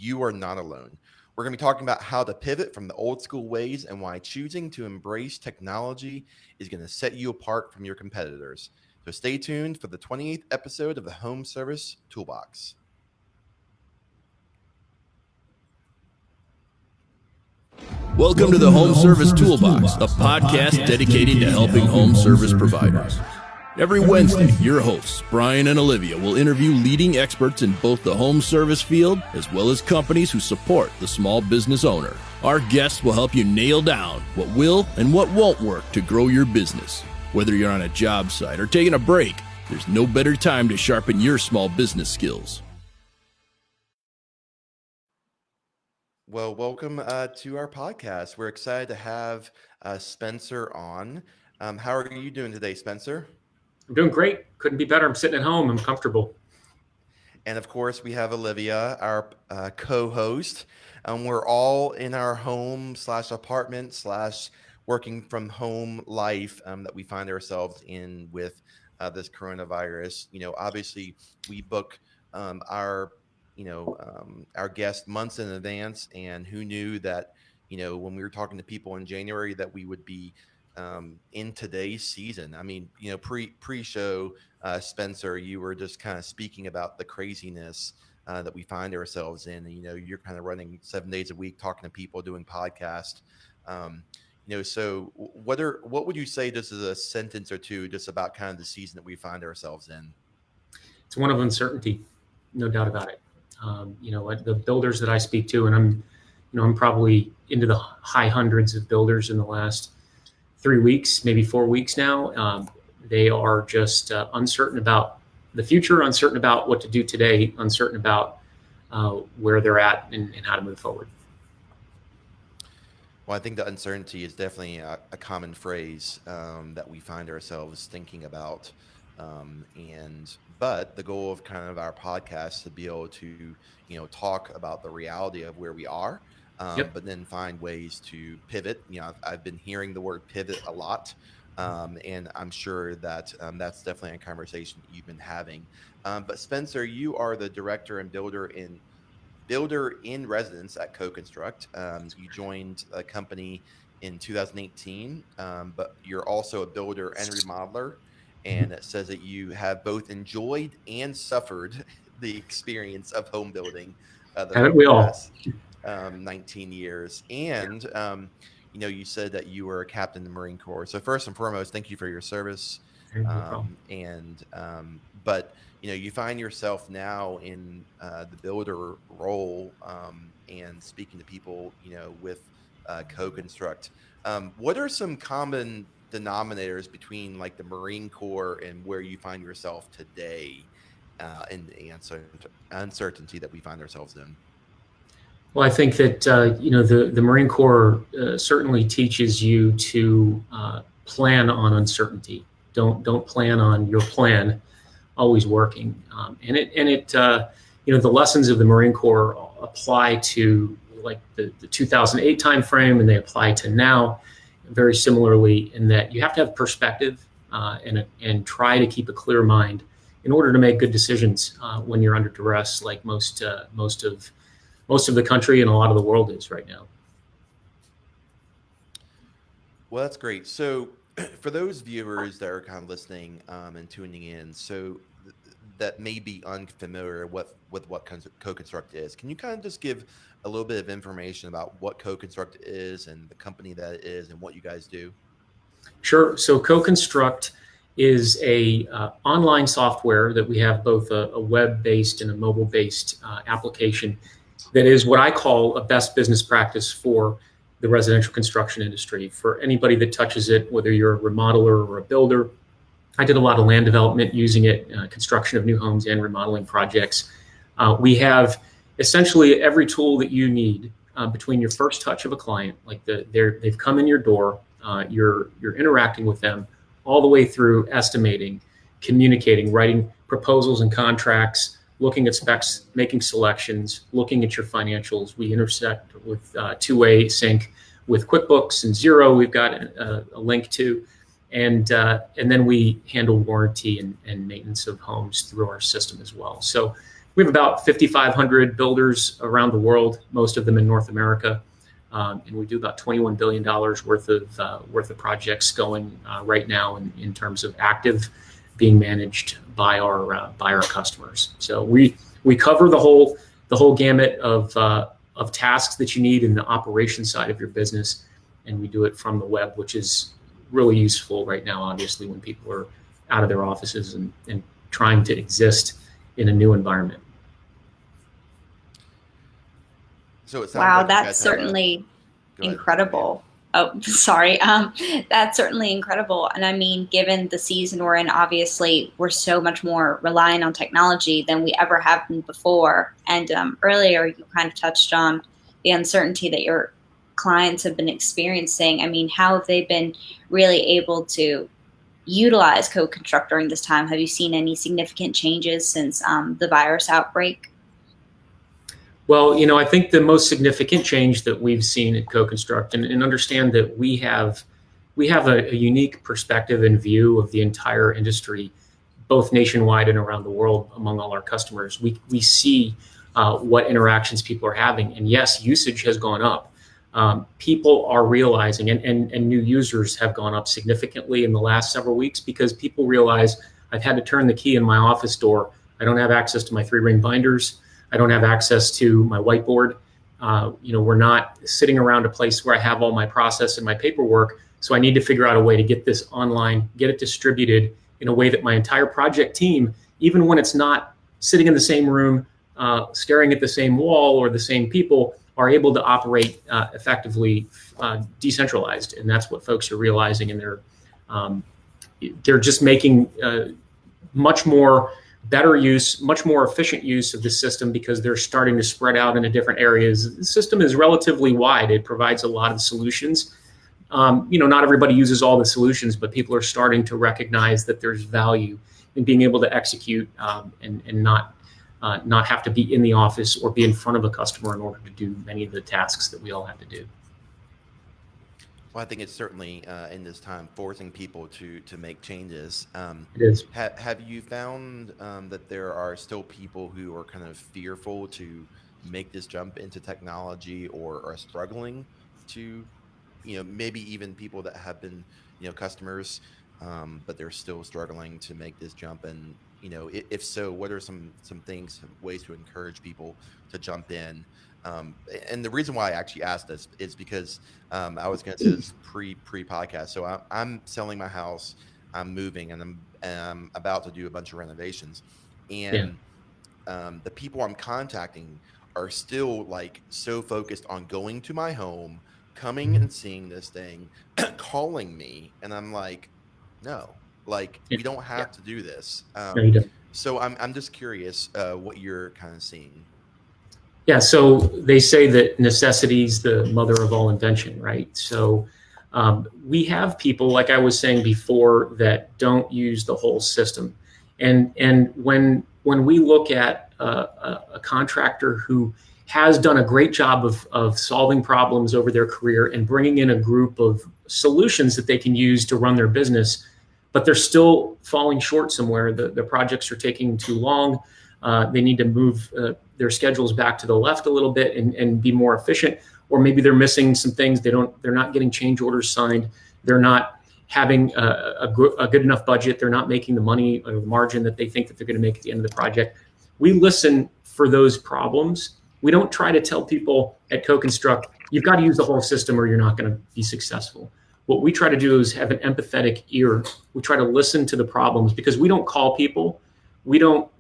you are not alone. We're going to be talking about how to pivot from the old school ways and why choosing to embrace technology is going to set you apart from your competitors. So stay tuned for the 28th episode of the Home Service Toolbox. Welcome to the Home Service Toolbox, a podcast dedicated to helping home service providers. Every Wednesday, your hosts, Brian and Olivia, will interview leading experts in both the home service field as well as companies who support the small business owner. Our guests will help you nail down what will and what won't work to grow your business. Whether you're on a job site or taking a break, there's no better time to sharpen your small business skills. Well, welcome to our podcast. We're excited to have Spencer on. How are you doing today, Spencer? I'm doing great. Couldn't be better. I'm sitting at home. I'm comfortable. And of course, we have Olivia, our co-host. We're all in our home / apartment / working from home life that we find ourselves in with this coronavirus. Obviously, we book our guests months in advance, and who knew that, when we were talking to people in January that we would be in today's season. I mean, pre-show, Spencer, you were just kind of speaking about the craziness that we find ourselves in. And, you're kind of running 7 days a week, talking to people, doing podcasts. So what would you say, just as a sentence or two, just about kind of the season that we find ourselves in? It's one of uncertainty, no doubt about it. The builders that I speak to, and I'm probably into the high hundreds of builders in the last 3 weeks, maybe 4 weeks now. They are just uncertain about the future, uncertain about what to do today, uncertain about where they're at and how to move forward. Well, I think the uncertainty is definitely a common phrase that we find ourselves thinking about. But the goal of kind of our podcast is to be able to, talk about the reality of where we are, but then find ways to pivot. I've been hearing the word pivot a lot, and I'm sure that that's definitely a conversation you've been having. But Spencer, you are the director and builder in residence at Co-Construct. You joined a company in 2018, but you're also a builder and remodeler. And it says that you have both enjoyed and suffered the experience of home building Haven't we all? 19 years. And, you said that you were a captain in the Marine Corps. So first and foremost, thank you for your service. But, you find yourself now in the builder role and speaking to people, with Co-Construct. What are some common denominators between like the Marine Corps and where you find yourself today and the uncertainty that we find ourselves in? Well, I think that, the Marine Corps certainly teaches you to plan on uncertainty. Don't plan on your plan always working. The lessons of the Marine Corps apply to like the 2008 timeframe, and they apply to now very similarly, in that you have to have perspective and try to keep a clear mind in order to make good decisions when you're under duress, like most of the country and a lot of the world is right now. Well, that's great. So for those viewers that are kind of listening and tuning in, that may be unfamiliar with what Co-Construct is, can you kind of just give a little bit of information about what Co-Construct is and the company that it is and what you guys do? Sure. So Co-Construct is a online software that we have both a web-based and a mobile-based application that is what I call a best business practice for the residential construction industry. For anybody that touches it, whether you're a remodeler or a builder. I did a lot of land development using it, construction of new homes and remodeling projects. We have essentially every tool that you need between your first touch of a client, like they've come in your door, you're interacting with them, all the way through estimating, communicating, writing proposals and contracts, looking at specs, making selections, looking at your financials. We intersect with two-way sync with QuickBooks and Xero. We've got a link to. And then we handle warranty and maintenance of homes through our system as well. So we have about 5,500 builders around the world, most of them in North America. And we do about $21 billion worth of projects going right now in terms of active being managed by our customers. So we cover the whole gamut of tasks that you need in the operation side of your business, and we do it from the web, which is really useful right now, obviously, when people are out of their offices and trying to exist in a new environment. So it sounds Wow, like you that's guys certainly Go ahead. incredible. Oh, sorry. That's certainly incredible. And I mean, given the season we're in, obviously, we're so much more reliant on technology than we ever have been before. And earlier, you kind of touched on the uncertainty that your clients have been experiencing. I mean, how have they been really able to utilize CoConstruct during this time? Have you seen any significant changes since the virus outbreak? Well, I think the most significant change that we've seen at CoConstruct, and understand that we have a unique perspective and view of the entire industry, both nationwide and around the world among all our customers. We see what interactions people are having, and yes, usage has gone up. People are realizing, and new users have gone up significantly in the last several weeks, because people realize, I've had to turn the key in my office door. I don't have access to my 3-ring binders. I don't have access to my whiteboard. We're not sitting around a place where I have all my process and my paperwork. So I need to figure out a way to get this online, get it distributed in a way that my entire project team, even when it's not sitting in the same room, staring at the same wall or the same people, are able to operate effectively decentralized. And that's what folks are realizing. And they're just making much more better use, much more efficient use of the system, because they're starting to spread out into different areas. The system is relatively wide. It provides a lot of solutions. Not everybody uses all the solutions, but people are starting to recognize that there's value in being able to execute and not have to be in the office or be in front of a customer in order to do many of the tasks that we all have to do. Well, I think it's certainly in this time forcing people to make changes. It is. Have you found that there are still people who are kind of fearful to make this jump into technology, or are struggling to, maybe even people that have been, customers, but they're still struggling to make this jump? And, if so, what are some things, some ways to encourage people to jump in? And the reason why I actually asked this is because I was going to say this pre-podcast. So I'm selling my house, I'm moving, and I'm about to do a bunch of renovations. And the people I'm contacting are still like so focused on going to my home, coming and seeing this thing, calling me. And I'm like, no, we don't have to do this. No, you don't. So I'm just curious what you're kind of seeing. Yeah, so they say that necessity is the mother of all invention, right? So we have people, like I was saying before, that don't use the whole system. And when we look at a contractor who has done a great job of solving problems over their career and bringing in a group of solutions that they can use to run their business, but they're still falling short somewhere, the projects are taking too long, they need to move their schedules back to the left a little bit and be more efficient, or maybe they're missing some things. They're not getting change orders signed. They're not having a good enough budget. They're not making the money or the margin that they think that they're going to make at the end of the project. We listen for those problems. We don't try to tell people at CoConstruct, you've got to use the whole system or you're not going to be successful. What we try to do is have an empathetic ear. We try to listen to the problems, because we don't call people. We don't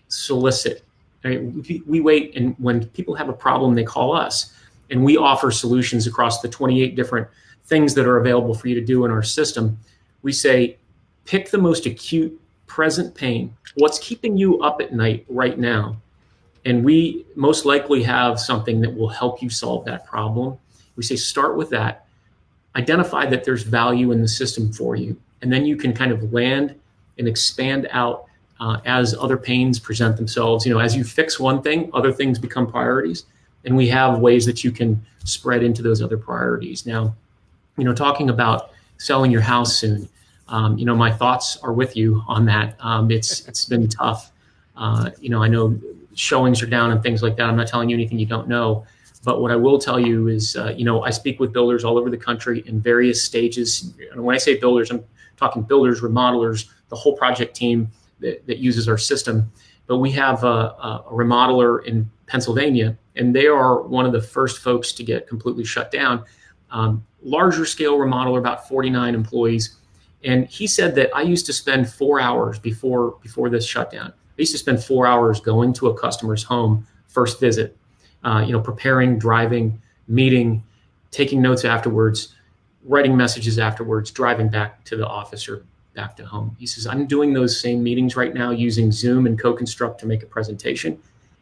solicit. Right? We wait, and when people have a problem, they call us, and we offer solutions across the 28 different things that are available for you to do in our system. We say, pick the most acute present pain. What's keeping you up at night right now? And we most likely have something that will help you solve that problem. We say, start with that. Identify that there's value in the system for you, and then you can kind of land and expand out as other pains present themselves. As you fix one thing, other things become priorities, and we have ways that you can spread into those other priorities. Now, talking about selling your house soon, my thoughts are with you on that. It's been tough. I know showings are down and things like that. I'm not telling you anything you don't know. But what I will tell you is, I speak with builders all over the country in various stages. And when I say builders, I'm talking builders, remodelers, the whole project team that uses our system. But we have a remodeler in Pennsylvania, and they are one of the first folks to get completely shut down. Larger scale remodeler, about 49 employees. And he said that I used to spend 4 hours before this shutdown. I used to spend 4 hours going to a customer's home, first visit, preparing, driving, meeting, taking notes afterwards, writing messages afterwards, driving back to the office or back to home. He says, I'm doing those same meetings right now using Zoom and CoConstruct to make a presentation.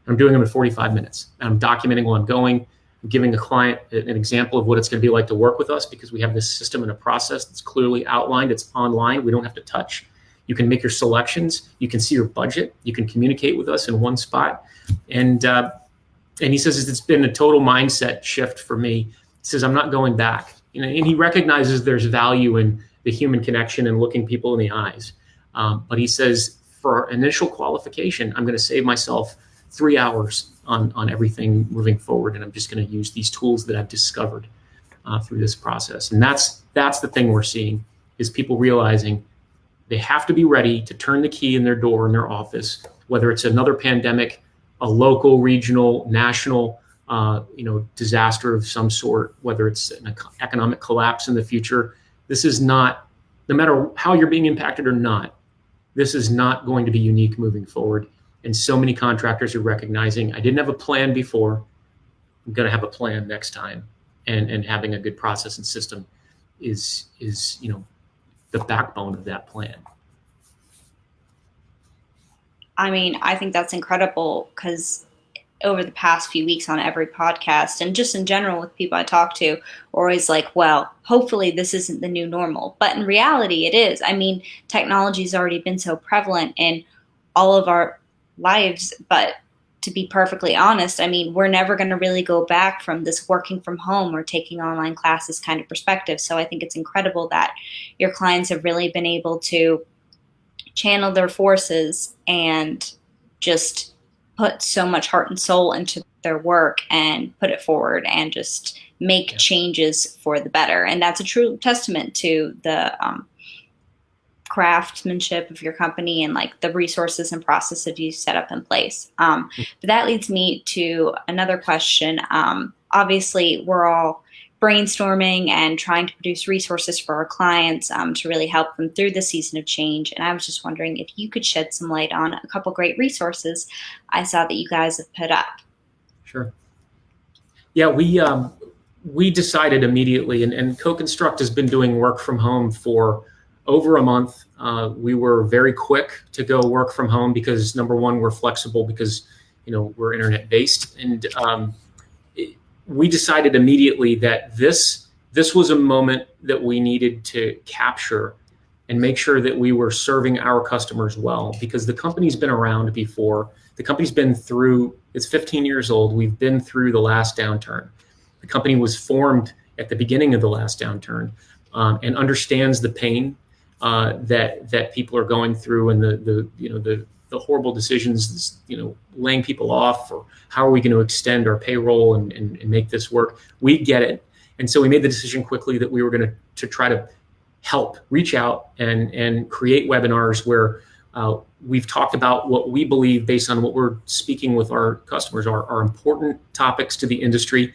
I'm doing them in 45 minutes. I'm documenting while I'm going. I'm giving a client an example of what it's going to be like to work with us, because we have this system and a process that's clearly outlined. It's online. We don't have to touch. You can make your selections. You can see your budget. You can communicate with us in one spot. And he says it's been a total mindset shift for me. He says, I'm not going back. And he recognizes there's value in the human connection and looking people in the eyes. But he says, for initial qualification, I'm going to save myself 3 hours on everything moving forward. And I'm just going to use these tools that I've discovered through this process. And that's the thing we're seeing, is people realizing they have to be ready to turn the key in their door in their office, whether it's another pandemic, a local, regional, national, disaster of some sort, whether it's an economic collapse in the future. This is not, no matter how you're being impacted or not, this is not going to be unique moving forward. And so many contractors are recognizing, I didn't have a plan before, I'm going to have a plan next time. And having a good process and system is the backbone of that plan. I mean, I think that's incredible, because over the past few weeks on every podcast and just in general with people I talk to, are always like, well, hopefully this isn't the new normal. But in reality, it is. I mean, technology's already been so prevalent in all of our lives. But to be perfectly honest, I mean, we're never going to really go back from this working from home or taking online classes kind of perspective. So I think it's incredible that your clients have really been able to channel their forces and just put so much heart and soul into their work and put it forward and just make changes for the better. And that's a true testament to the craftsmanship of your company and like the resources and processes you set up in place. But that leads me to another question. Obviously, we're all brainstorming and trying to produce resources for our clients to really help them through the season of change. And I was just wondering if you could shed some light on a couple great resources I saw that you guys have put up. Sure. Yeah, we decided immediately, and CoConstruct has been doing work from home for over a month. We were very quick to go work from home because, number one, we're flexible because we're internet based, and we decided immediately that this was a moment that we needed to capture and make sure that we were serving our customers well, because the company's been around before. The company's been through, it's 15 years old. We've been through the last downturn. The company was formed at the beginning of the last downturn and understands the pain that people are going through and the horrible decisions, laying people off, or how are we going to extend our payroll and make this work? We get it. And so we made the decision quickly that we were going to try to help reach out and create webinars where we've talked about what we believe, based on what we're speaking with our customers, are important topics to the industry.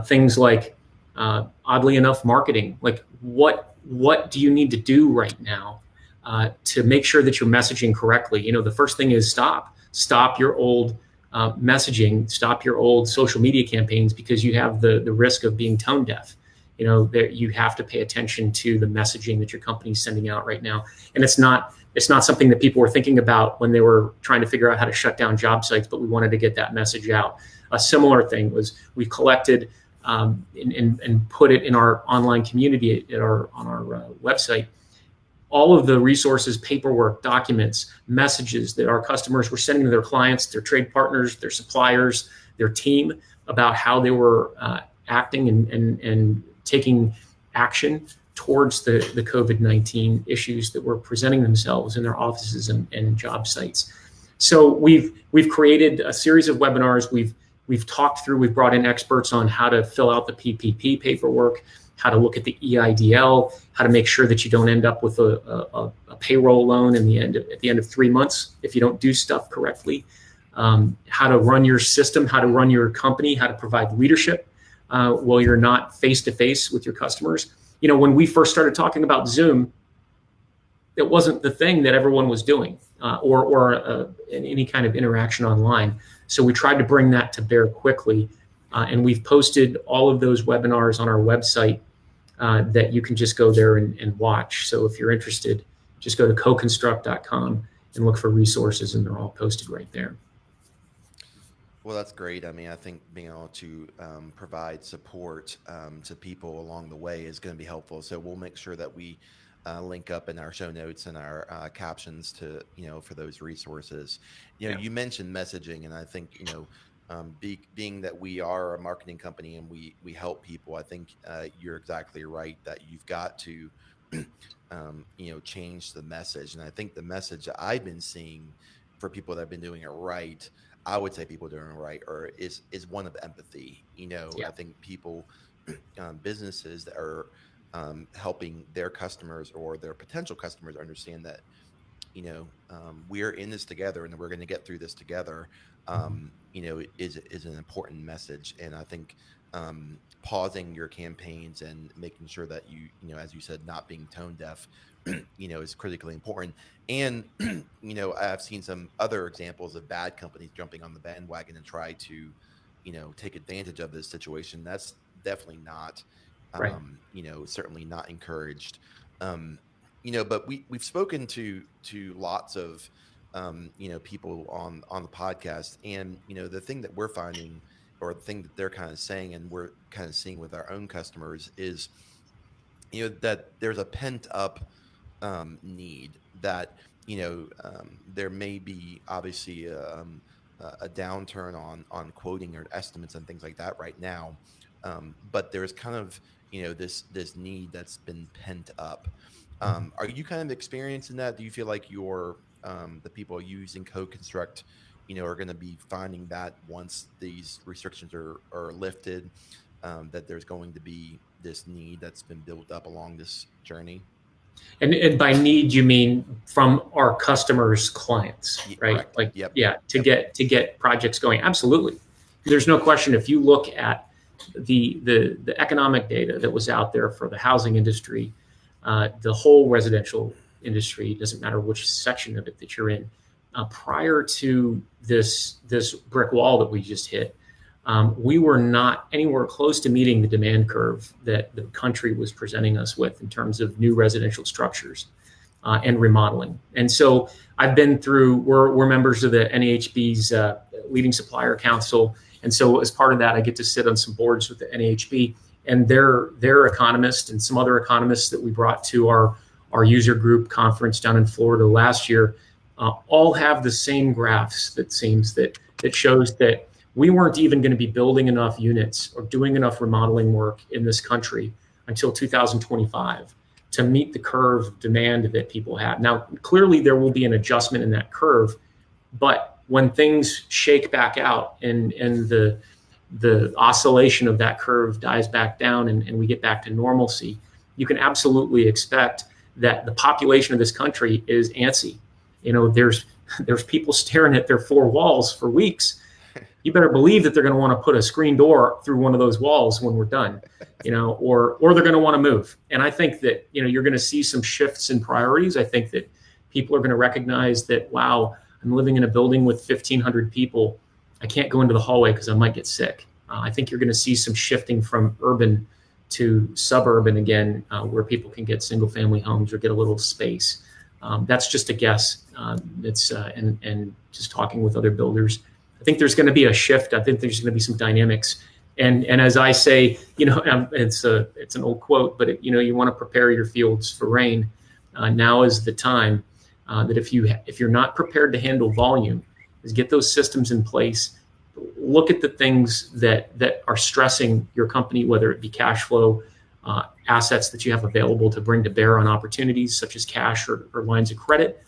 Things like, oddly enough, marketing. Like, what do you need to do right now to make sure that you're messaging correctly? The first thing is stop your old messaging, stop your old social media campaigns, because you have the risk of being tone deaf. That you have to pay attention to the messaging that your company's sending out right now. And it's not something that people were thinking about when they were trying to figure out how to shut down job sites, but we wanted to get that message out. A similar thing was we collected and put it in our online community on our website, all of the resources, paperwork, documents, messages that our customers were sending to their clients, their trade partners, their suppliers, their team, about how they were acting and taking action towards the COVID-19 issues that were presenting themselves in their offices and job sites. So we've created a series of webinars. We've brought in experts on how to fill out the PPP paperwork, how to look at the EIDL, how to make sure that you don't end up with a payroll loan at the end of 3 months if you don't do stuff correctly. How to run your system, how to run your company, how to provide leadership while you're not face to face with your customers. When we first started talking about Zoom, it wasn't the thing that everyone was doing, or any kind of interaction online. So we tried to bring that to bear quickly, and we've posted all of those webinars on our website that you can just go there and watch. So if you're interested, just go to coconstruct.com and look for resources, and they're all posted right there. Well, that's great. I mean, I think being able to provide support to people along the way is going to be helpful. So we'll make sure that we link up in our show notes and our captions to, for those resources. You mentioned messaging, and I think, being that we are a marketing company and we help people, I think you're exactly right that you've got to, change the message. And I think the message that I've been seeing for people that have been doing it right, I would say people doing it right, or is one of empathy. I think people, businesses that are helping their customers or their potential customers understand that, we're in this together and we're going to get through this together, is an important message. And I think pausing your campaigns and making sure that you, as you said, not being tone deaf, is critically important. And, I've seen some other examples of bad companies jumping on the bandwagon and try to, take advantage of this situation. That's definitely not, right. Certainly not encouraged. But we've spoken to lots of, people on the podcast, and, the thing that we're finding, or the thing that they're kind of saying, and we're kind of seeing with our own customers is, that there's a pent up need that, there may be obviously a downturn on quoting or estimates and things like that right now. But there's kind of, this need that's been pent up. Are you kind of experiencing that? Do you feel like the people using CoConstruct, are going to be finding that once these restrictions are lifted, that there's going to be this need that's been built up along this journey? And by need, you mean from our customers' clients, right? Correct. Like, yep. To get projects going. Absolutely. There's no question. If you look at the economic data that was out there for the housing industry, the whole residential industry, doesn't matter which section of it that you're in, prior to this brick wall that we just hit, we were not anywhere close to meeting the demand curve that the country was presenting us with in terms of new residential structures and remodeling. And so I've been through, we're members of the NAHB's Leading Supplier Council. And so as part of that, I get to sit on some boards with the NAHB, and their economists and some other economists that we brought to our user group conference down in Florida last year all have the same graphs that shows that we weren't even going to be building enough units or doing enough remodeling work in this country until 2025 to meet the curve of demand that people have. Now, clearly there will be an adjustment in that curve, but when things shake back out and the oscillation of that curve dies back down and we get back to normalcy, you can absolutely expect that the population of this country is antsy. There's people staring at their four walls for weeks. You better believe that they're going to want to put a screen door through one of those walls when we're done, or they're going to want to move. And I think that, you're going to see some shifts in priorities. I think that people are going to recognize that, wow, I'm living in a building with 1,500 people. I can't go into the hallway because I might get sick. I think you're going to see some shifting from urban to suburban again, where people can get single family homes or get a little space. That's just a guess. And just talking with other builders, I think there's going to be a shift. I think there's going to be some dynamics. And as I say, it's an old quote, but you want to prepare your fields for rain. Now is the time that if you're not prepared to handle volume, is get those systems in place. Look at the things that are stressing your company, whether it be cash flow, assets that you have available to bring to bear on opportunities such as cash or lines of credit,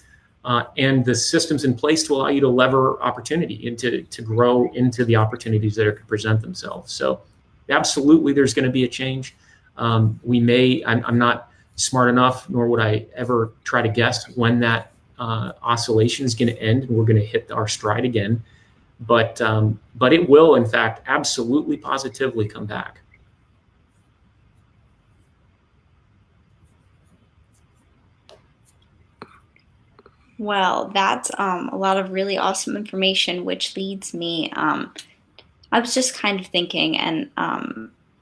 and the systems in place to allow you to lever opportunity and to grow into the opportunities that are to present themselves. So absolutely, there's going to be a change. I'm not smart enough, nor would I ever try to guess when that oscillation is going to end and we're going to hit our stride again. But it will, in fact, absolutely, positively come back. Well, that's a lot of really awesome information, which leads me. I was just kind of thinking, and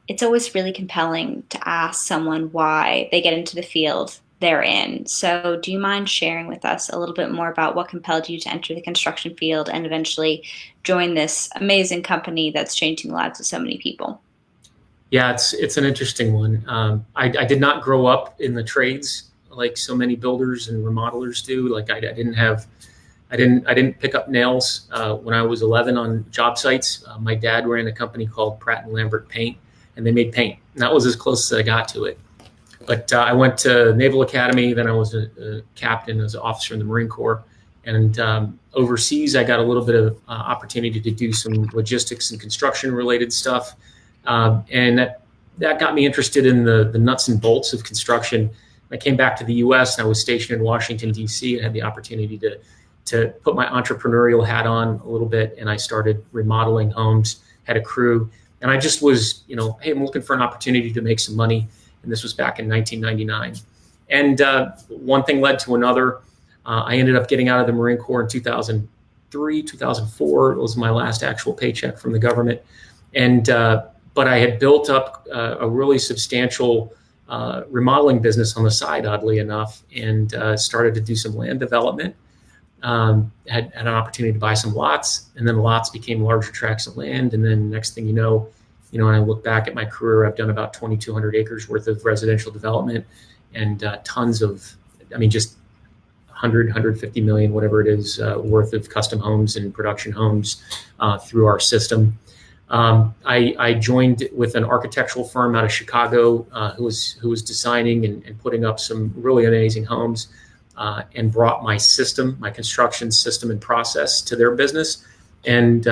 it's always really compelling to ask someone why they get into the field they're in. So, do you mind sharing with us a little bit more about what compelled you to enter the construction field and eventually join this amazing company that's changing the lives of so many people? Yeah, it's an interesting one. I did not grow up in the trades like so many builders and remodelers do. Like I didn't pick up nails when I was 11 on job sites. My dad ran a company called Pratt and Lambert Paint, and they made paint. And that was as close as I got to it. But I went to Naval Academy. Then I was a captain as an officer in the Marine Corps. And overseas, I got a little bit of opportunity to do some logistics and construction related stuff. And that got me interested in the nuts and bolts of construction. I came back to the U.S. and I was stationed in Washington, D.C. and had the opportunity to put my entrepreneurial hat on a little bit. And I started remodeling homes, had a crew. And I just was, hey, I'm looking for an opportunity to make some money. And this was back in 1999. And one thing led to another. I ended up getting out of the Marine Corps in 2003, 2004. It was my last actual paycheck from the government. But I had built up a really substantial remodeling business on the side, oddly enough, and started to do some land development. Had an opportunity to buy some lots, and then lots became larger tracts of land. And then next thing you know, when I look back at my career, I've done about 2,200 acres worth of residential development and tons of, just 100, 150 million, whatever it is, worth of custom homes and production homes through our system. I joined with an architectural firm out of Chicago who was designing and putting up some really amazing homes, and brought my construction system and process to their business. And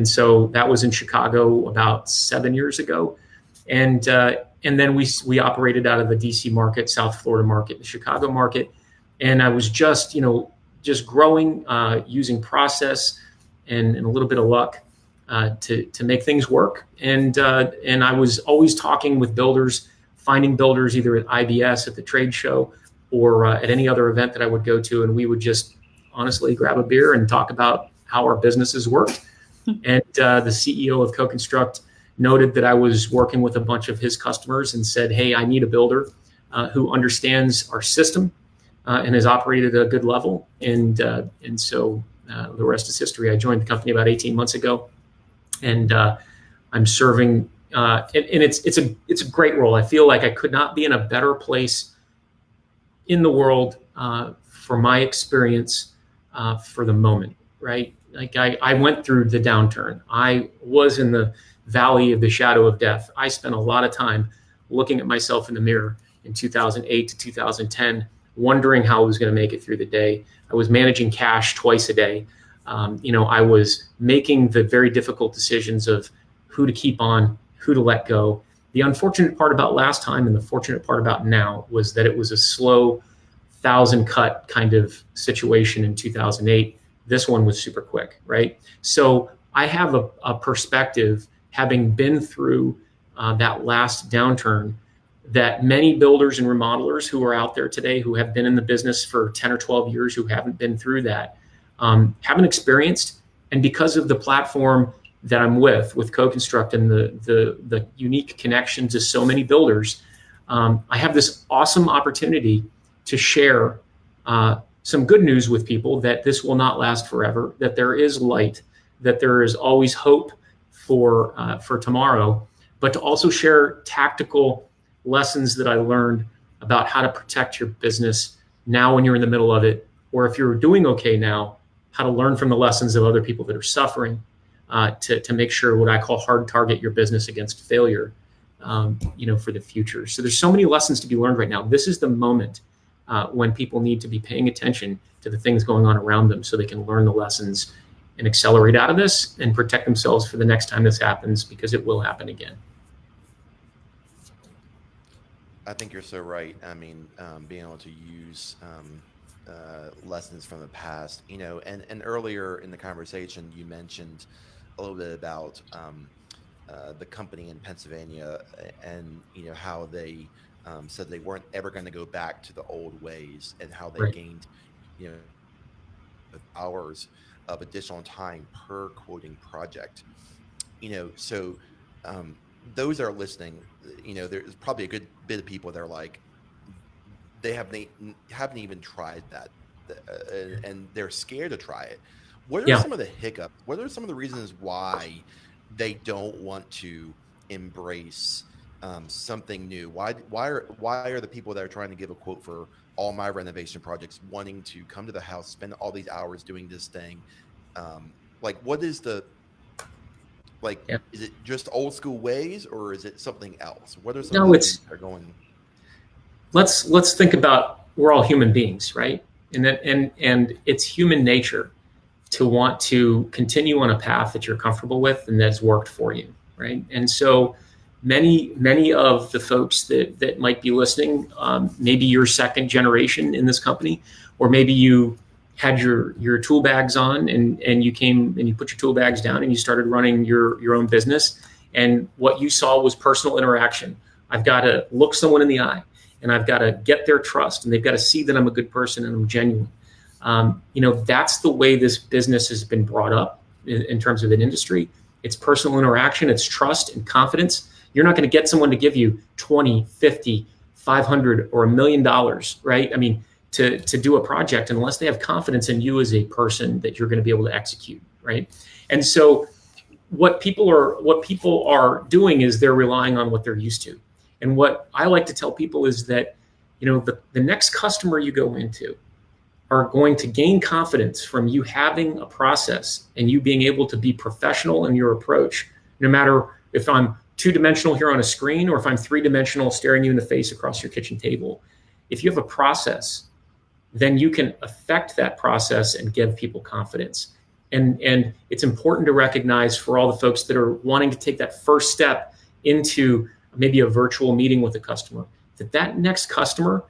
so that was in Chicago about 7 years ago. And then we operated out of the DC market, South Florida market, the Chicago market. And I was just growing, using process and a little bit of luck to make things work. And I was always talking with builders, finding builders either at IBS at the trade show or at any other event that I would go to. And we would just honestly grab a beer and talk about how our businesses worked. And the CEO of Co-Construct noted that I was working with a bunch of his customers and said, hey, I need a builder who understands our system and has operated at a good level. And so the rest is history. I joined the company about 18 months ago. And I'm serving, and it's a great role. I feel like I could not be in a better place in the world for my experience for the moment, right? Like I went through the downturn. I was in the valley of the shadow of death. I spent a lot of time looking at myself in the mirror in 2008 to 2010, wondering how I was going to make it through the day. I was managing cash twice a day. I was making the very difficult decisions of who to keep on, who to let go. The unfortunate part about last time and the fortunate part about now was that it was a slow 1,000 cut kind of situation in 2008. This one was super quick, right? So I have a perspective, having been through that last downturn, that many builders and remodelers who are out there today, who have been in the business for 10 or 12 years, who haven't been through that, haven't experienced. And because of the platform that I'm with Co-Construct and the unique connection to so many builders, I have this awesome opportunity to share some good news with people that this will not last forever, that there is light, that there is always hope for tomorrow, but to also share tactical lessons that I learned about how to protect your business now when you're in the middle of it, or if you're doing okay now, how to learn from the lessons of other people that are suffering, to make sure what I call hard target your business against failure, for the future. So there's so many lessons to be learned right now. This is the moment when people need to be paying attention to the things going on around them so they can learn the lessons and accelerate out of this and protect themselves for the next time this happens, because it will happen again. I think you're so right. I mean, being able to use lessons from the past, and earlier in the conversation, you mentioned a little bit about the company in Pennsylvania, and how they said they weren't ever going to go back to the old ways, and how they Right. gained hours of additional time per quoting project. So those that are listening, there's probably a good bit of people that are like, they haven't even tried that, and they're scared to try it. What are some of the hiccups? What are some of the reasons why they don't want to embrace something new? Why are the people that are trying to give a quote for all my renovation projects wanting to come to the house, spend all these hours doing this thing? What is is it just old school ways, or is it something else? What are some of the things that are going? Let's think about, we're all human beings, right? And it's human nature to want to continue on a path that you're comfortable with and that's worked for you, right? And so many of the folks that might be listening, maybe you're second generation in this company, or maybe you had your tool bags on and you came and you put your tool bags down and you started running your own business. And what you saw was personal interaction. I've got to look someone in the eye, and I've got to get their trust, and they've got to see that I'm a good person and I'm genuine. That's the way this business has been brought up in terms of an industry. It's personal interaction, it's trust and confidence. You're not going to get someone to give you 20, 50, 500 or $1 million, right? I mean, to do a project unless they have confidence in you as a person that you're going to be able to execute, right? And so what people are doing is they're relying on what they're used to. And what I like to tell people is that, the next customer you go into are going to gain confidence from you having a process and you being able to be professional in your approach, no matter if I'm two-dimensional here on a screen or if I'm three-dimensional staring you in the face across your kitchen table. If you have a process, then you can affect that process and give people confidence. And it's important to recognize, for all the folks that are wanting to take that first step into maybe a virtual meeting with a customer, that next customer,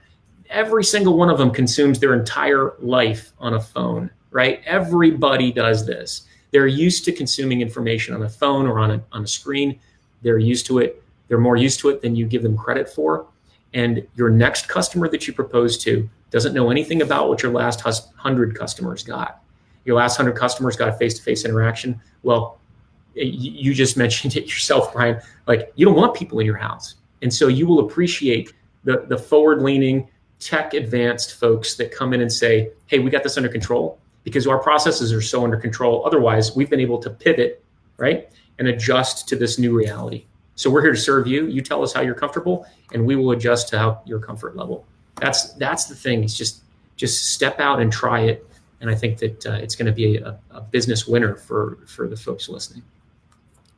every single one of them consumes their entire life on a phone, right? Everybody does this. They're used to consuming information on a phone or on a screen. They're used to it. They're more used to it than you give them credit for. And your next customer that you propose to doesn't know anything about what your last 100 customers got. Your last 100 customers got a face-to-face interaction. Well, you just mentioned it yourself, Brian. Like, you don't want people in your house. And so you will appreciate the forward-leaning, tech-advanced folks that come in and say, hey, we got this under control, because our processes are so under control. Otherwise, we've been able to pivot, right, and adjust to this new reality. So we're here to serve you. You tell us how you're comfortable, and we will adjust to your comfort level. That's the thing. It's just step out and try it. And I think that it's going to be a business winner for the folks listening.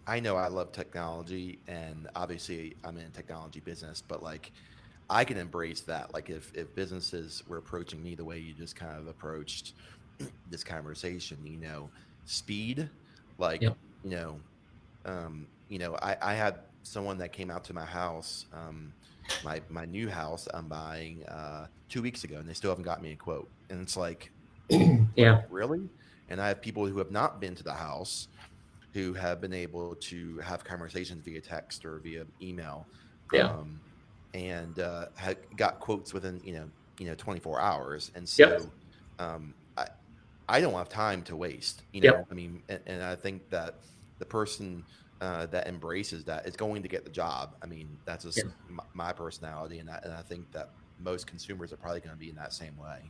I know I love technology, and obviously I'm in a technology business, but I can embrace that. Like, if businesses were approaching me the way you just kind of approached this conversation, speed, I had someone that came out to my house, my new house I'm buying 2 weeks ago, and they still haven't got me a quote. And it's like, yeah, really? And I have people who have not been to the house who have been able to have conversations via text or via email, and had got quotes within 24 hours. And so I don't have time to waste. I mean, and I think that the person that embraces that is going to get the job. I mean, that's just my personality, and I think that most consumers are probably going to be in that same way.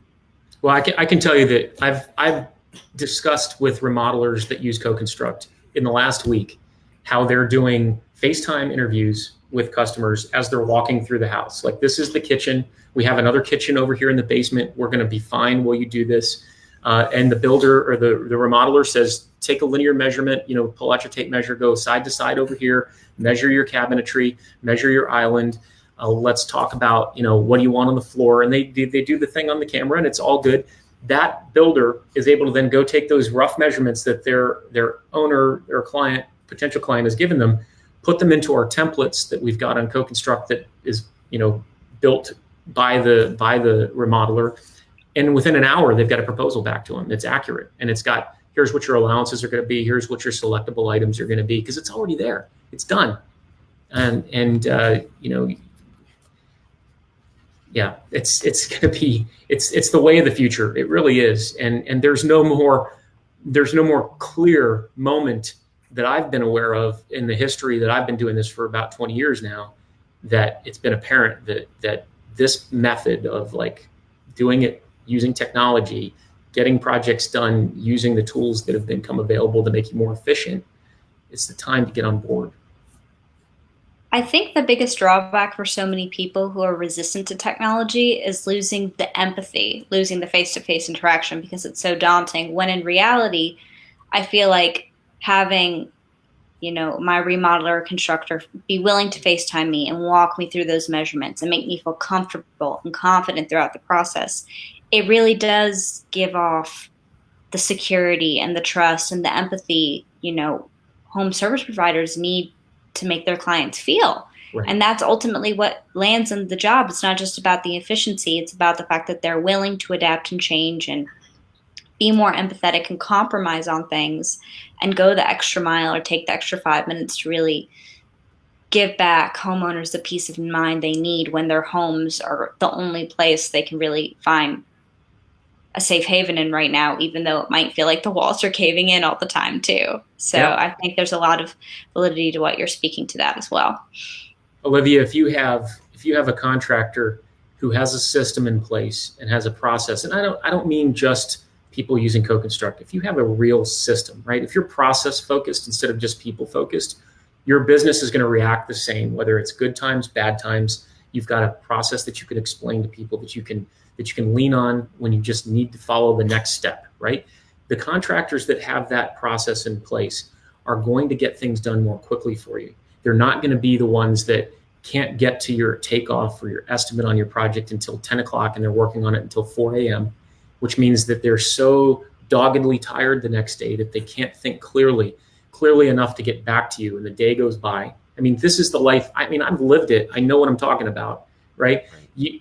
Well, I can tell you that I've discussed with remodelers that use CoConstruct in the last week how they're doing FaceTime interviews with customers as they're walking through the house. Like, this is the kitchen. We have another kitchen over here in the basement. We're going to be fine while you do this. And the builder or the remodeler says, take a linear measurement, pull out your tape measure, go side to side over here, measure your cabinetry, measure your island. Let's talk about, what do you want on the floor? And they do the thing on the camera, and it's all good. that builder is able to then go take those rough measurements that their owner or client, potential client, has given them, put them into our templates that we've got on CoConstruct that is, built by the remodeler, and within an hour they've got a proposal back to them. It's accurate, and it's got, here's what your allowances are going to be, here's what your selectable items are going to be, because it's already there, it's done, and yeah, it's going to be, it's the way of the future. It really is. And there's no more clear moment that I've been aware of in the history that I've been doing this for about 20 years now, that it's been apparent that this method of like doing it using technology, getting projects done using the tools that have become available to make you more efficient, it's the time to get on board. I think the biggest drawback for so many people who are resistant to technology is losing the empathy, losing the face-to-face interaction, because it's so daunting. When in reality, I feel like having, my remodeler or constructor be willing to FaceTime me and walk me through those measurements and make me feel comfortable and confident throughout the process, it really does give off the security and the trust and the empathy, home service providers need to make their clients feel. Right. And that's ultimately what lands in the job. It's not just about the efficiency. It's about the fact that they're willing to adapt and change and be more empathetic and compromise on things and go the extra mile or take the extra 5 minutes to really give back homeowners the peace of mind they need when their homes are the only place they can really find a safe haven in right now, even though it might feel like the walls are caving in all the time too. So yeah. I think there's a lot of validity to what you're speaking to that as well. Olivia, if you have a contractor who has a system in place and has a process, and I don't mean just people using CoConstruct. If you have a real system, right? If you're process focused instead of just people focused, your business is going to react the same, whether it's good times, bad times. You've got a process that you can explain to people, that you can lean on when you just need to follow the next step, right? The contractors that have that process in place are going to get things done more quickly for you. They're not going to be the ones that can't get to your takeoff or your estimate on your project until 10 o'clock and they're working on it until 4 a.m., which means that they're so doggedly tired the next day that they can't think clearly enough to get back to you, and the day goes by. I mean, this is the life. I mean, I've lived it. I know what I'm talking about, right?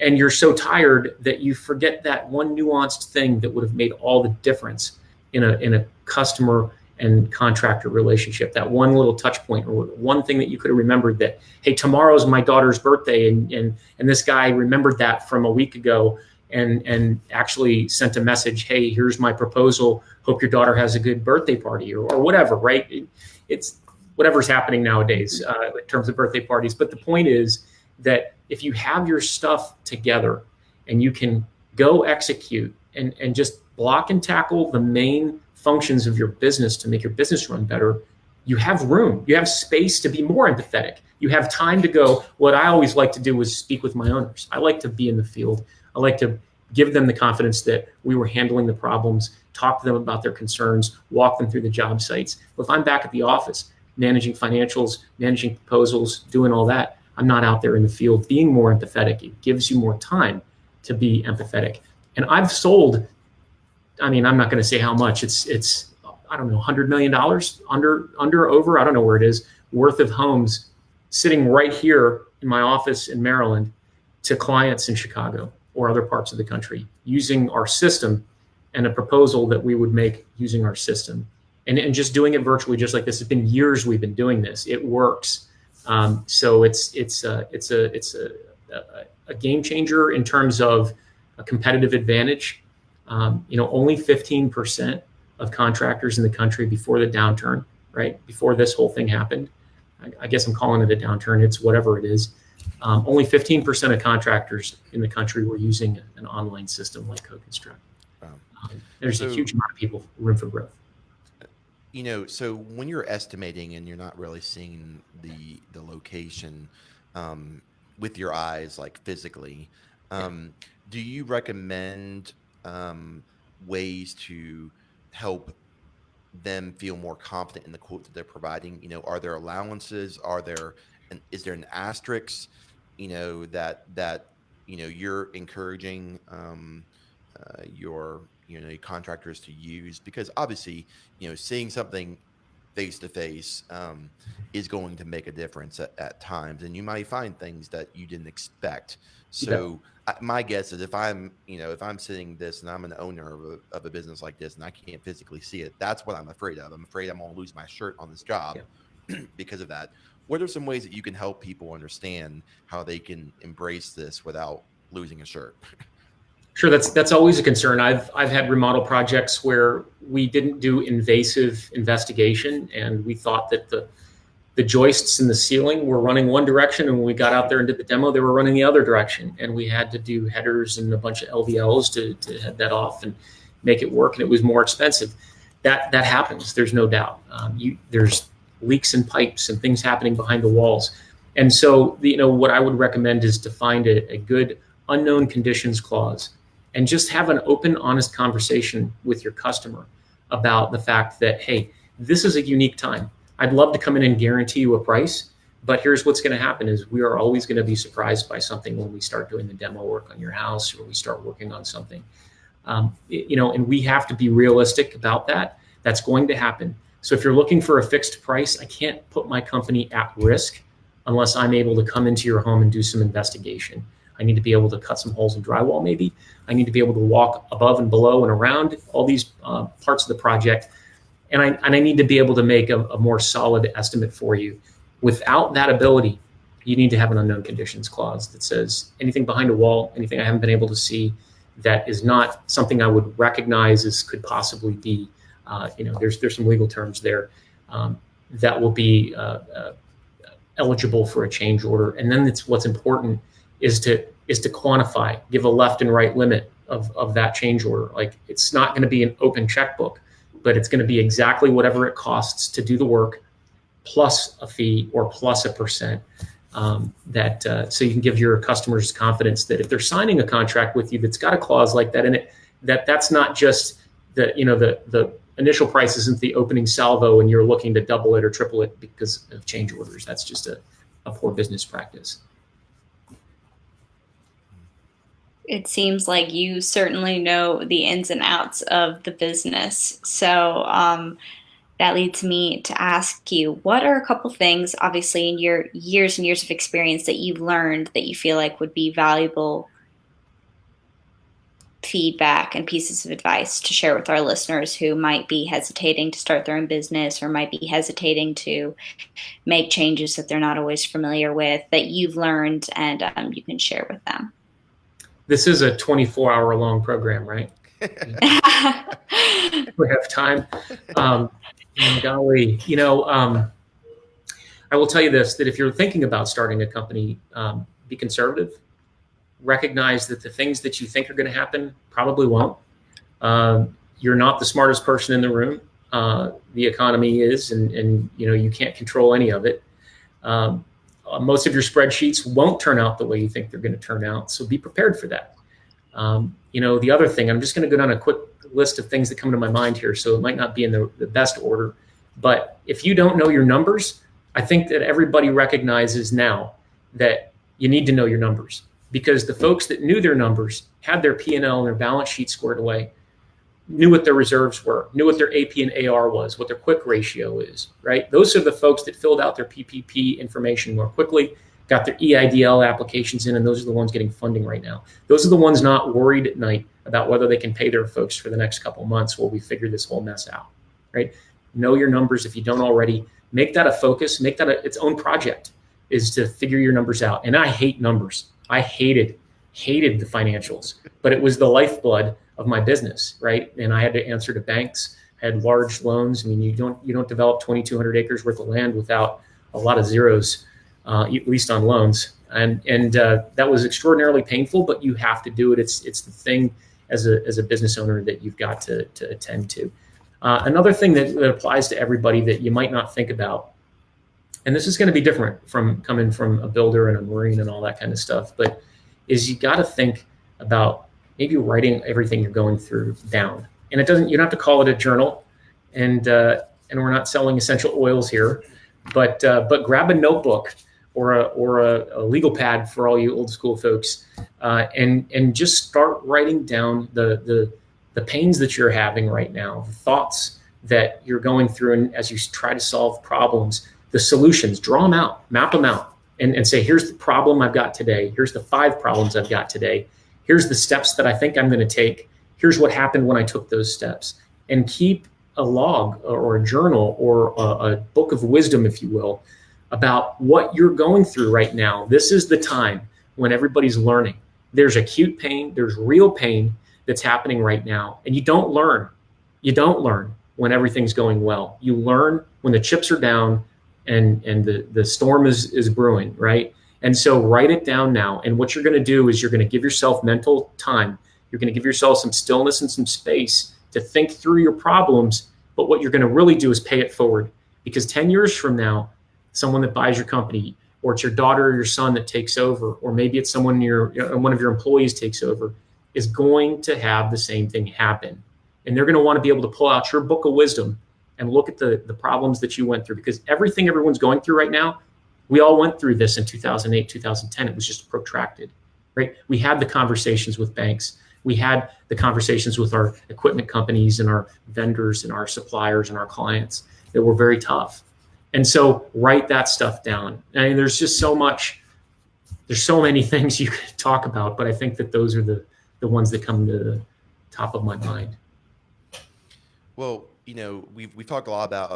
And you're so tired that you forget that one nuanced thing that would have made all the difference in a customer and contractor relationship. That one little touch point, or one thing that you could have remembered, that, hey, tomorrow's my daughter's birthday, and this guy remembered that from a week ago and actually sent a message, hey, here's my proposal. Hope your daughter has a good birthday party, or whatever, right? It's whatever's happening nowadays in terms of birthday parties. But the point is that if you have your stuff together and you can go execute and just block and tackle the main functions of your business to make your business run better, you have room, you have space to be more empathetic. You have time to go. What I always like to do is speak with my owners. I like to be in the field. I like to give them the confidence that we were handling the problems, talk to them about their concerns, walk them through the job sites. But if I'm back at the office, managing financials, managing proposals, doing all that, I'm not out there in the field being more empathetic. It gives you more time to be empathetic. And I've sold, I mean, I'm not going to say how much, it's I don't know, $100 million, over, I don't know where it is, worth of homes sitting right here in my office in Maryland to clients in Chicago or other parts of the country using our system, and a proposal that we would make using our system, and just doing it virtually, just like this. It's been years we've been doing this. It works. So it's a game changer in terms of a competitive advantage. Only 15% of contractors in the country before the downturn, right? Before this whole thing happened, I guess I'm calling it a downturn. It's whatever it is. Only 15% of contractors in the country were using an online system like CoConstruct. Wow. There's a huge amount of people, room for growth. So when you're estimating and you're not really seeing the location with your eyes, like physically, do you recommend ways to help them feel more confident in the quote that they're providing? Are there allowances? Is there an asterisk, that you're encouraging your contractors to use, because obviously, seeing something face to face is going to make a difference at times, and you might find things that you didn't expect. So my guess is if I'm sitting this and I'm an owner of a business like this and I can't physically see it, that's what I'm afraid of. I'm afraid I'm going to lose my shirt on this job because of that. What are some ways that you can help people understand how they can embrace this without losing a shirt? Sure, that's always a concern. I've had remodel projects where we didn't do invasive investigation, and we thought that the joists in the ceiling were running one direction, and when we got out there and did the demo, they were running the other direction, and we had to do headers and a bunch of LVLs to head that off and make it work, and it was more expensive. That happens. There's no doubt. There's leaks in pipes and things happening behind the walls, and so what I would recommend is to find a good unknown conditions clause, and just have an open, honest conversation with your customer about the fact that, hey, this is a unique time. I'd love to come in and guarantee you a price, but here's what's going to happen is we are always going to be surprised by something when we start doing the demo work on your house or we start working on something. And we have to be realistic about that. That's going to happen. So if you're looking for a fixed price, I can't put my company at risk unless I'm able to come into your home and do some investigation. I need to be able to cut some holes in drywall, maybe. I need to be able to walk above and below and around all these parts of the project. And I need to be able to make a more solid estimate for you. Without that ability, you need to have an unknown conditions clause that says anything behind a wall, anything I haven't been able to see that is not something I would recognize as could possibly be, there's some legal terms there that will be eligible for a change order. And then what's important is to quantify, give a left and right limit of that change order. Like, it's not going to be an open checkbook, but it's going to be exactly whatever it costs to do the work, plus a fee or plus a percent. So you can give your customers confidence that if they're signing a contract with you that's got a clause like that in it, that's not just the initial price isn't the opening salvo and you're looking to double it or triple it because of change orders. That's just a poor business practice. It seems like you certainly know the ins and outs of the business. So that leads me to ask you, what are a couple things, obviously, in your years and years of experience that you've learned that you feel like would be valuable feedback and pieces of advice to share with our listeners who might be hesitating to start their own business or might be hesitating to make changes that they're not always familiar with, that you've learned and you can share with them? This is a 24-hour long program, right? We have time. Golly, I will tell you this, that if you're thinking about starting a company, be conservative. Recognize that the things that you think are going to happen probably won't. You're not the smartest person in the room. The economy is, and you can't control any of it. Most of your spreadsheets won't turn out the way you think they're going to turn out. So be prepared for that. The other thing, I'm just going to go down a quick list of things that come to my mind here. So it might not be in the best order, but if you don't know your numbers, I think that everybody recognizes now that you need to know your numbers, because the folks that knew their numbers, had their P&L and their balance sheet squared away, knew what their reserves were, knew what their AP and AR was, what their quick ratio is, right? Those are the folks that filled out their PPP information more quickly, got their EIDL applications in, and those are the ones getting funding right now. Those are the ones not worried at night about whether they can pay their folks for the next couple of months while we figure this whole mess out, right? Know your numbers if you don't already. Make that a focus, make that its own project, is to figure your numbers out. And I hate numbers. I hated the financials, but it was the lifeblood of my business, right? And I had to answer to banks, I had large loans. I mean, you don't develop 2,200 acres worth of land without a lot of zeros, at least on loans. And that was extraordinarily painful, but you have to do it. It's the thing as a business owner that you've got to attend to. Another thing that applies to everybody that you might not think about, and this is going to be different from coming from a builder and a marine and all that kind of stuff, but is you got to think about maybe writing everything you're going through down. And you don't have to call it a journal, and we're not selling essential oils here, but grab a notebook or a legal pad for all you old school folks, and just start writing down the the pains that you're having right now, the thoughts that you're going through, and as you try to solve problems, the solutions, draw them out, map them out, and say, here's the problem I've got today. Here's the 5 problems I've got today. Here's the steps that I think I'm going to take. Here's what happened when I took those steps. And keep a log or a journal or a book of wisdom, if you will, about what you're going through right now. This is the time when everybody's learning. There's acute pain, there's real pain that's happening right now. And you don't learn. You don't learn when everything's going well. You learn when the chips are down and the storm is brewing, right? And so write it down now. And what you're going to do is you're going to give yourself mental time. You're going to give yourself some stillness and some space to think through your problems. But what you're going to really do is pay it forward, because 10 years from now, someone that buys your company, or it's your daughter or your son that takes over, or maybe it's someone one of your employees takes over, is going to have the same thing happen. And they're going to want to be able to pull out your book of wisdom and look at the problems that you went through, because everything everyone's going through right now, we all went through this in 2008, 2010. It was just protracted, right? We had the conversations with banks. We had the conversations with our equipment companies and our vendors and our suppliers and our clients that were very tough. And so write that stuff down. I mean, there's so many things you could talk about, but I think that those are the ones that come to the top of my mind. Well, we've talked a lot about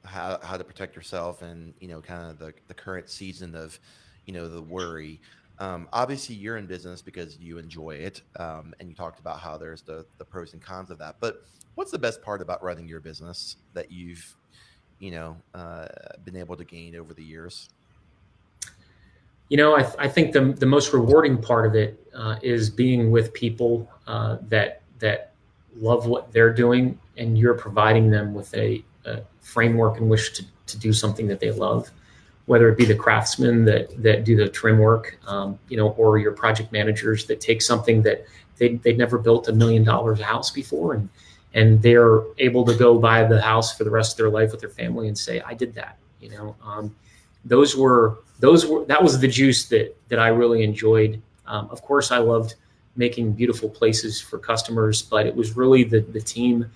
how to protect yourself and, kind of the current season of, the worry. Obviously you're in business because you enjoy it. And you talked about how there's the pros and cons of that, but what's the best part about running your business that you've, been able to gain over the years? I think the most rewarding part of it is being with people that love what they're doing, and you're providing them with a framework in which to do something that they love, whether it be the craftsmen that do the trim work, or your project managers that take something that they'd never built $1 million a house before, and they're able to go buy the house for the rest of their life with their family and say, I did that. That was the juice that I really enjoyed. Of course, I loved making beautiful places for customers, but it was really the team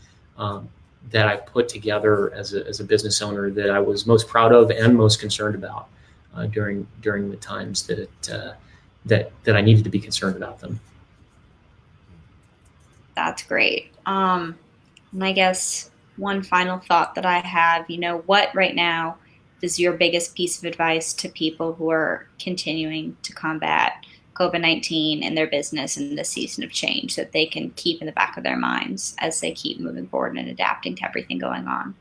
that I put together as a business owner that I was most proud of and most concerned about during the times that I needed to be concerned about them. That's great. And I guess one final thought that I have, what right now is your biggest piece of advice to people who are continuing to combat COVID-19 in their business in this season of change that they can keep in the back of their minds as they keep moving forward and adapting to everything going on?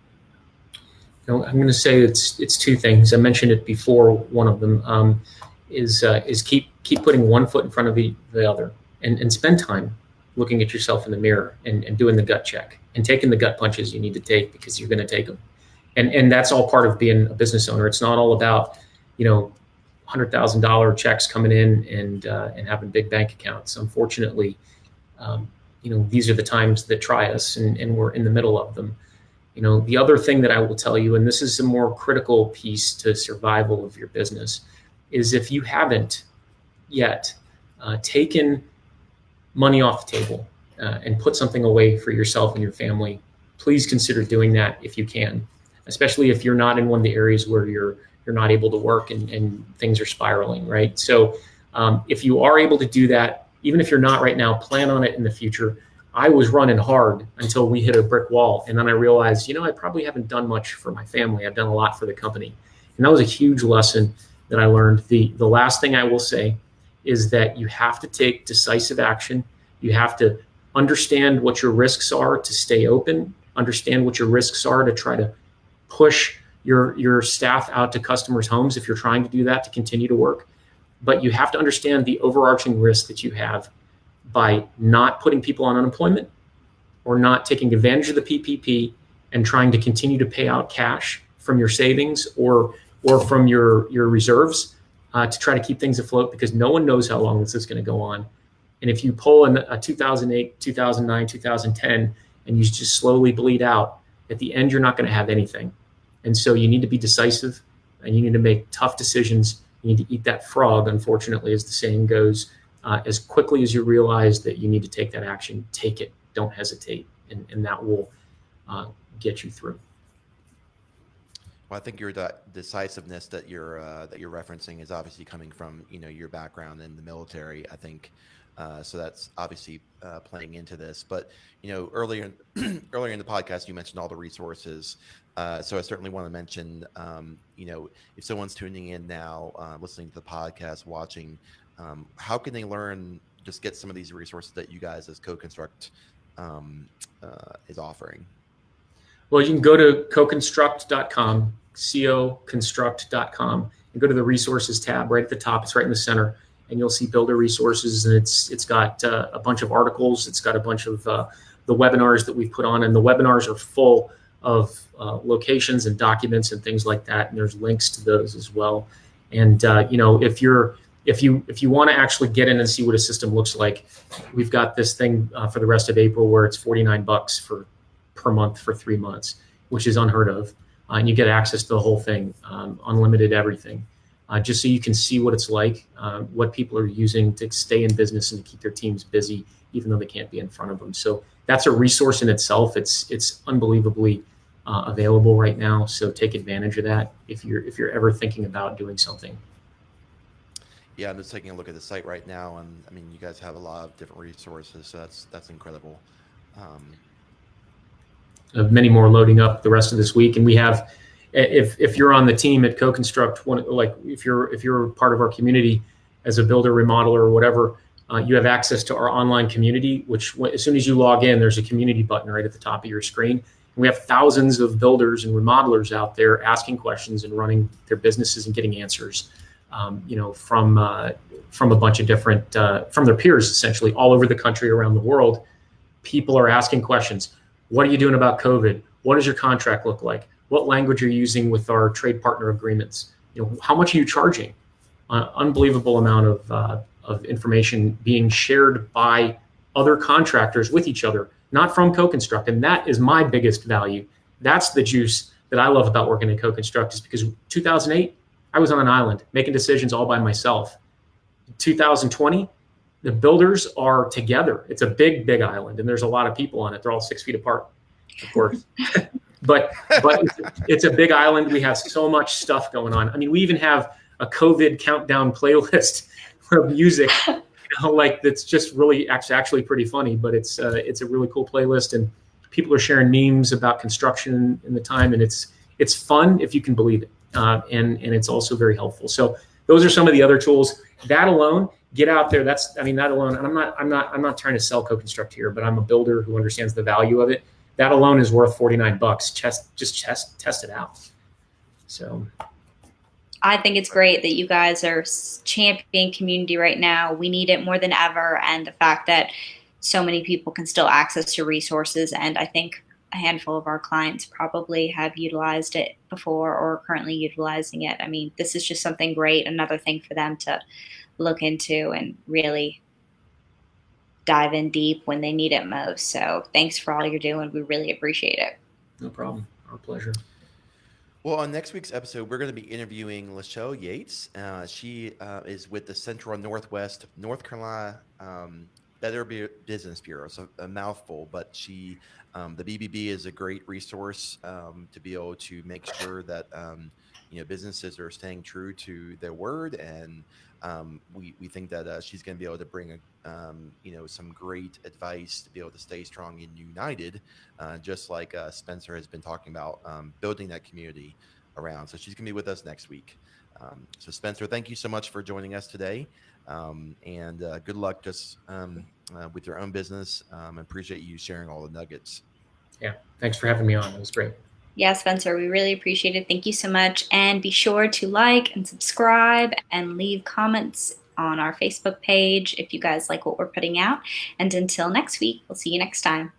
I'm going to say it's 2 things. I mentioned it before. One of them is keep putting one foot in front of the other, and spend time looking at yourself in the mirror and doing the gut check and taking the gut punches you need to take, because you're going to take them. And that's all part of being a business owner. It's not all about, $100,000 checks coming in and having big bank accounts. Unfortunately, these are the times that try us, and we're in the middle of them. The other thing that I will tell you, and this is a more critical piece to survival of your business, is if you haven't yet taken money off the table and put something away for yourself and your family, please consider doing that if you can, especially if you're not in one of the areas where you're not able to work and things are spiraling, right? So if you are able to do that, even if you're not right now, plan on it in the future. I was running hard until we hit a brick wall. And then I realized, I probably haven't done much for my family. I've done a lot for the company. And that was a huge lesson that I learned. The last thing I will say is that you have to take decisive action. You have to understand what your risks are to stay open, understand what your risks are to try to push your staff out to customers' homes if you're trying to do that to continue to work. But you have to understand the overarching risk that you have by not putting people on unemployment or not taking advantage of the PPP and trying to continue to pay out cash from your savings or from your reserves to try to keep things afloat, because no one knows how long this is going to go on. And if you pull in a 2008, 2009, 2010, and you just slowly bleed out, at the end, you're not going to have anything. And so you need to be decisive, and you need to make tough decisions. You need to eat that frog, unfortunately, as the saying goes. As quickly as you realize that you need to take that action, take it. don't hesitate, and that will get you through. Well, I think your decisiveness that you're referencing is obviously coming from your background in the military. I think so. That's obviously playing into this. But earlier earlier in the podcast, you mentioned all the resources. So I certainly want to mention, if someone's tuning in now, listening to the podcast, watching, how can they learn? Just get some of these resources that you guys as Co-Construct is offering. Well, you can go to coconstruct.com, coconstruct.com, and go to the resources tab right at the top. It's right in the center, and you'll see builder resources, and it's got a bunch of articles. It's got a bunch of the webinars that we've put on, and the webinars are full of locations and documents and things like that. And there's links to those as well. And if you want to actually get in and see what a system looks like, we've got this thing for the rest of April where it's $49 per month for 3 months, which is unheard of. And you get access to the whole thing, unlimited everything, just so you can see what it's like, what people are using to stay in business and to keep their teams busy, even though they can't be in front of them. So that's a resource in itself. It's unbelievably available right now. So take advantage of that if you're ever thinking about doing something. Yeah, I'm just taking a look at the site right now, and I mean, you guys have a lot of different resources, so that's incredible. Many more loading up the rest of this week, and we have, if you're on the team at Co-Construct, like if you're part of our community as a builder, remodeler, or whatever, you have access to our online community. Which as soon as you log in, there's a community button right at the top of your screen. And we have thousands of builders and remodelers out there asking questions and running their businesses and getting answers, from a bunch of different from their peers, essentially all over the country, around the world. People are asking questions. What are you doing about COVID? What does your contract look like? What language are you using with our trade partner agreements? How much are you charging? Unbelievable amount of information being shared by other contractors with each other, not from Co-Construct. And that is my biggest value. That's the juice that I love about working at Co-Construct, is because 2008, I was on an island making decisions all by myself. 2020, the builders are together. It's a big, big island, and there's a lot of people on it. They're all 6 feet apart, of course. but it's a big island. We have so much stuff going on. I mean, we even have a COVID countdown playlist of music, that's just really actually pretty funny. But it's a really cool playlist, and people are sharing memes about construction in the time, and it's fun if you can believe it, and it's also very helpful. So those are some of the other tools. That alone. Get out there. That alone. And I'm not trying to sell Co-Construct here, but I'm a builder who understands the value of it. That alone is worth $49. Just test it out. So I think it's great that you guys are championing community right now. We need it more than ever. And the fact that so many people can still access your resources. And I think a handful of our clients probably have utilized it before or are currently utilizing it. I mean, this is just something great. Another thing for them to look into and really dive in deep when they need it most. So thanks for all you're doing. We really appreciate it. No problem. Our pleasure. Well, on next week's episode, we're going to be interviewing Lachelle Yates. She is with the Central and Northwest North Carolina Better Business Bureau. So a mouthful, but the BBB is a great resource to be able to make sure that businesses are staying true to their word, and we think that she's going to be able to bring some great advice to be able to stay strong and united, just like Spencer has been talking about, building that community around. So she's going to be with us next week. So Spencer, thank you so much for joining us today, and good luck just with your own business. Appreciate you sharing all the nuggets. Yeah, thanks for having me on. It was great. Yeah, Spencer, we really appreciate it. Thank you so much. And be sure to like and subscribe and leave comments on our Facebook page if you guys like what we're putting out. And until next week, we'll see you next time.